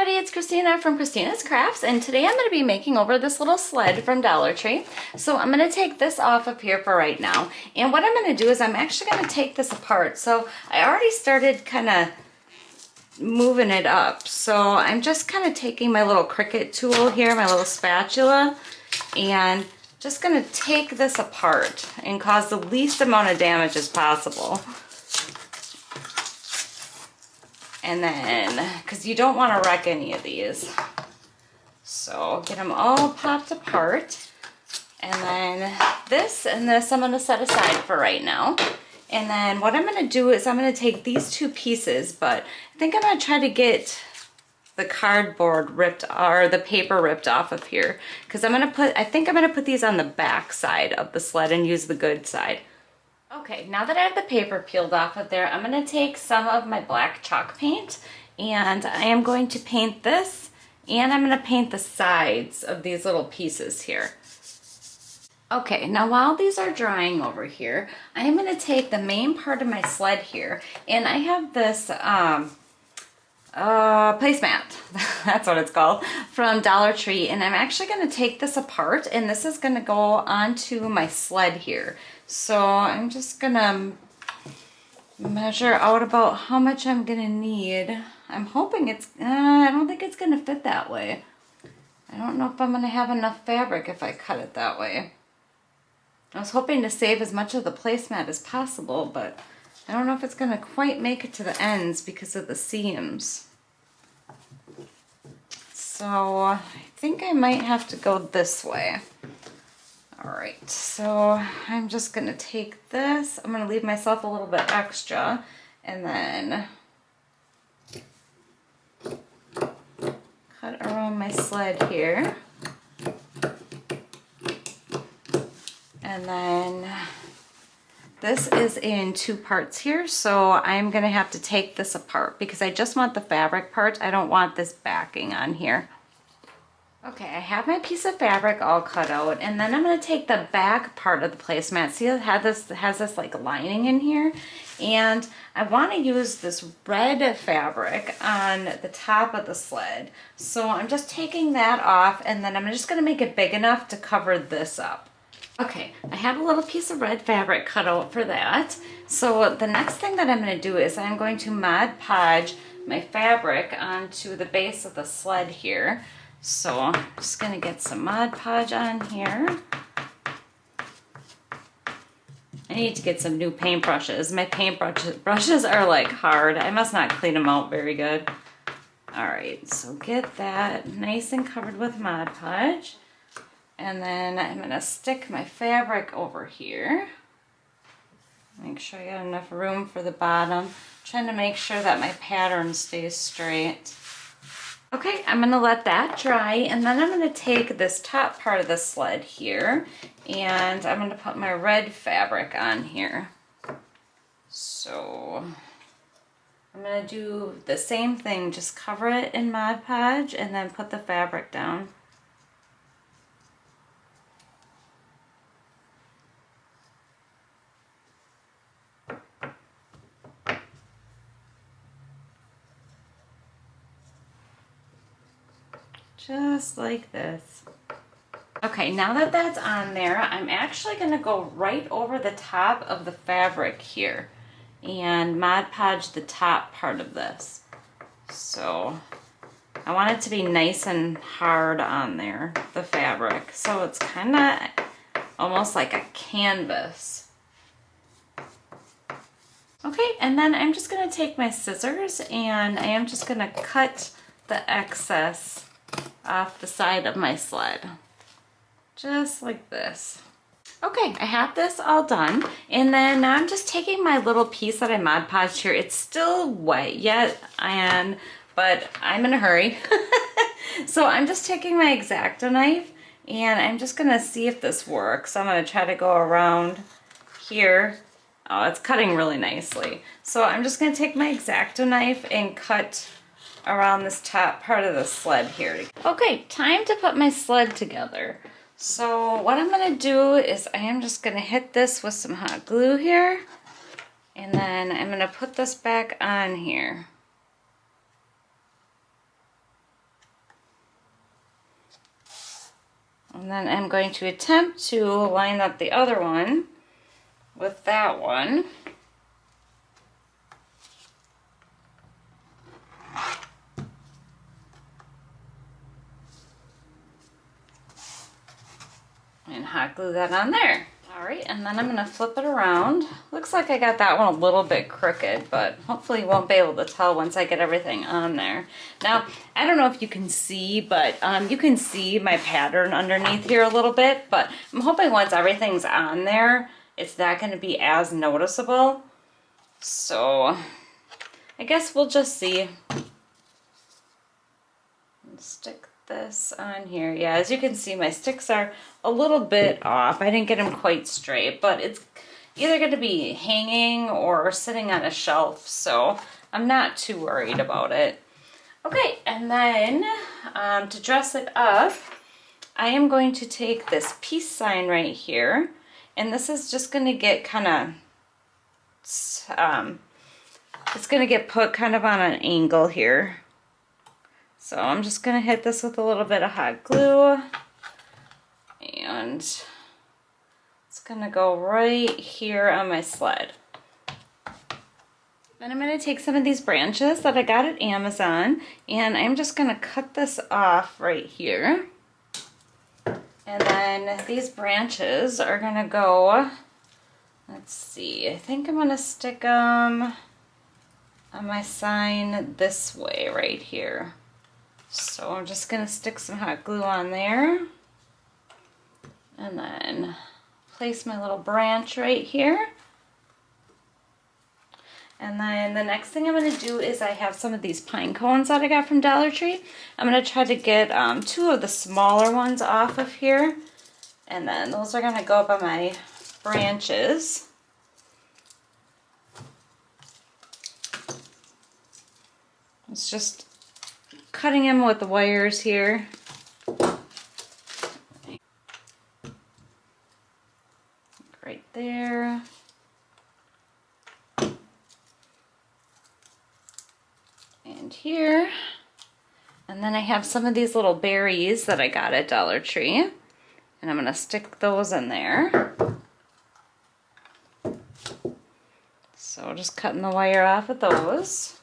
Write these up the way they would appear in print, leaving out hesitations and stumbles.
everybody, it's Christina from Christina's Crafts, and today I'm going to be making over this little sled from Dollar Tree. So I'm going to take this off of here for right now, and what I'm going to do is I'm actually going to take this apart. So I already started kind of moving it up, so I'm just kind of taking my little Cricut tool here, my little spatula, and just going to take this apart and cause the least amount of damage as possible. And then, because you don't want to wreck any of these. So get them all popped apart. And then this and this I'm going to set aside for right now. And then what I'm going to do is I'm going to take these two pieces, but I think I'm going to try to get the cardboard ripped, or the paper ripped off of here. Because I think I'm going to put these on the back side of the sled and use the good side. Okay, now that I have the paper peeled off of there, I'm going to take some of my black chalk paint, and I am going to paint this, and I'm going to paint the sides of these little pieces here. Okay, now while these are drying over here, I am going to take the main part of my sled here, and I have this placemat, that's what it's called, from Dollar Tree, and I'm actually going to take this apart, and this is going to go onto my sled here. So I'm just going to measure out about how much I'm going to need. I'm hoping it's, I don't think it's going to fit that way. I don't know if I'm going to have enough fabric if I cut it that way. I was hoping to save as much of the placemat as possible, but I don't know if it's going to quite make it to the ends because of the seams. So I think I might have to go this way. All right, so I'm just gonna take this. I'm gonna leave myself a little bit extra, and then cut around my sled here. And then this is in two parts here, so I'm gonna have to take this apart because I just want the fabric part. I don't want this backing on here. Okay, I have my piece of fabric all cut out, and then I'm going to take the back part of the placemat. See, it has this like lining in here, and I want to use this red fabric on the top of the sled. So I'm just taking that off, and then I'm just going to make it big enough to cover this up. Okay, I have a little piece of red fabric cut out for that. So the next thing that I'm going to do is I'm going to Mod Podge my fabric onto the base of the sled here. So I'm just going to get some Mod Podge on here. I need to get some new paintbrushes. My brushes are like hard. I must not clean them out very good. Alright, so get that nice and covered with Mod Podge. And then I'm going to stick my fabric over here. Make sure I got enough room for the bottom. I'm trying to make sure that my pattern stays straight. Okay, I'm going to let that dry, and then I'm going to take this top part of the sled here, and I'm going to put my red fabric on here. So I'm going to do the same thing, just cover it in Mod Podge and then put the fabric down. Just like this. Okay, now that that's on there, I'm actually going to go right over the top of the fabric here and Mod Podge the top part of this. So I want it to be nice and hard on there, the fabric. So it's kind of almost like a canvas. Okay, and then I'm just going to take my scissors and I am just going to cut the excess off the side of my sled, just like this. Okay, I have this all done, and then now I'm just taking my little piece that I Mod Podged here. It's still wet yet, but I'm in a hurry. So I'm just taking my X-Acto knife, and I'm just gonna see if this works. I'm gonna try to go around here. Oh, it's cutting really nicely. So I'm just gonna take my X-Acto knife and cut around this top part of the sled here. Okay, time to put my sled together. So what I'm going to do is I am just going to hit this with some hot glue here, and then I'm going to put this back on here. And then I'm going to attempt to line up the other one with that one. And hot glue that on there. All right, and then I'm gonna flip it around. Looks like I got that one a little bit crooked, but hopefully you won't be able to tell once I get everything on there. Now, I don't know if you can see, but you can see my pattern underneath here a little bit, but I'm hoping once everything's on there, it's not gonna be as noticeable. So, I guess we'll just see. Stick this on here. Yeah, as you can see, my sticks are a little bit off. I didn't get them quite straight, but it's either going to be hanging or sitting on a shelf, so I'm not too worried about it. Okay, and then to dress it up, I am going to take this peace sign right here, and this is just going to get kind of, it's going to get put kind of on an angle here. So I'm just going to hit this with a little bit of hot glue, and it's going to go right here on my sled. Then I'm going to take some of these branches that I got at Amazon, and I'm just going to cut this off right here. And then these branches are going to go, let's see, I think I'm going to stick them on my sign this way right here. So I'm just going to stick some hot glue on there, and then place my little branch right here. And then the next thing I'm going to do is I have some of these pine cones that I got from Dollar Tree. I'm going to try to get 2 of the smaller ones off of here, and then those are going to go up on my branches. It's just cutting them with the wires here. Right there. And here. And then I have some of these little berries that I got at Dollar Tree, and I'm going to stick those in there. So just cutting the wire off of those.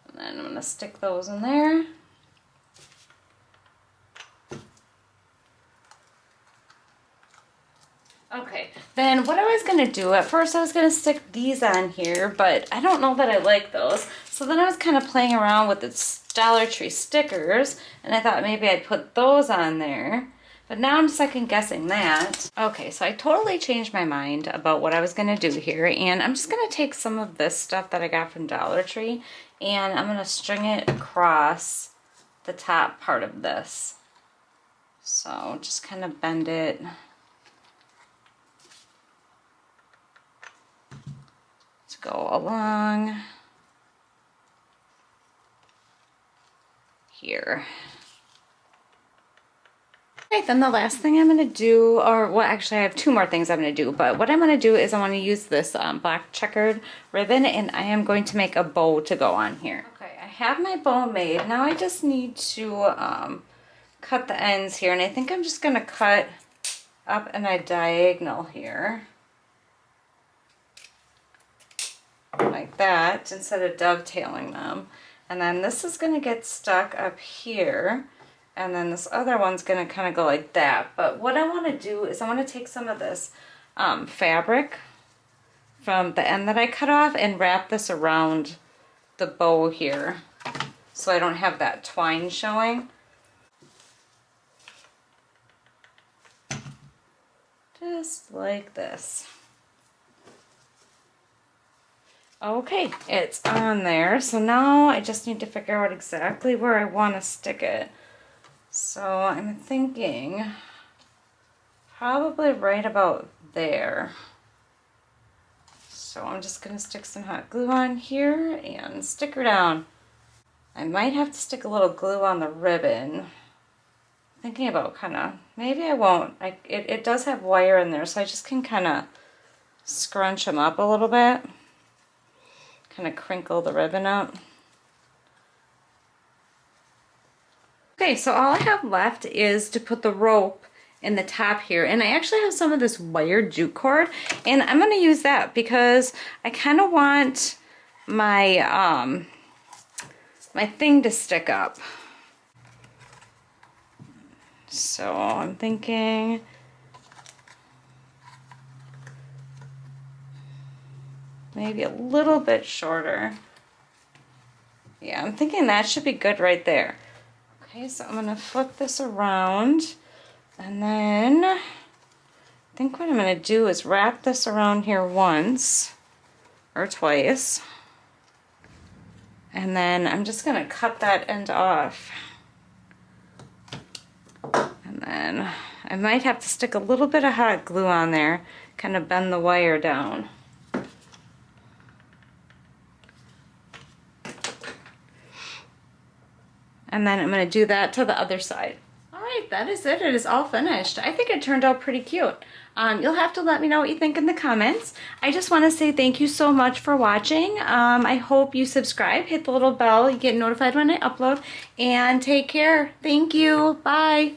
And then I'm going to stick those in there. Okay, then what I was going to do, at first I was going to stick these on here, but I don't know that I like those. So then I was kind of playing around with the Dollar Tree stickers, and I thought maybe I'd put those on there. But now I'm second guessing that. Okay, so I totally changed my mind about what I was going to do here, and I'm just going to take some of this stuff that I got from Dollar Tree, and I'm going to string it across the top part of this. So just kind of bend it to go along here. Okay, then the last thing I'm going to do, or well, actually I have 2 more things I'm going to do, but what I'm going to do is I want to use this black checkered ribbon, and I am going to make a bow to go on here. Okay, I have my bow made. Now I just need to cut the ends here, and I think I'm just going to cut up in a diagonal here. Like that, instead of dovetailing them. And then this is going to get stuck up here, and then this other one's going to kind of go like that. But what I want to do is I want to take some of this fabric from the end that I cut off and wrap this around the bow here, so I don't have that twine showing. Just like this. Okay, it's on there, so now I just need to figure out exactly where I want to stick it. So I'm thinking probably right about there. So I'm just going to stick some hot glue on here and stick her down. I might have to stick a little glue on the ribbon. Thinking about kind of, maybe I won't. It does have wire in there, so I just can kind of scrunch them up a little bit. Kind of crinkle the ribbon up. Okay, so all I have left is to put the rope in the top here, and I actually have some of this wired jute cord, and I'm going to use that because I kind of want my my thing to stick up. So I'm thinking maybe a little bit shorter. Yeah, I'm thinking that should be good right there. Okay, so I'm gonna flip this around, and then I think what I'm gonna do is wrap this around here once or twice, and then I'm just gonna cut that end off. And then I might have to stick a little bit of hot glue on there, kind of bend the wire down. And then I'm going to do that to the other side. All right, that is it. It is all finished. I think it turned out pretty cute. You'll have to let me know what you think in the comments. I just want to say thank you so much for watching. I hope you subscribe, hit the little bell, you get notified when I upload, and take care. Thank you. Bye.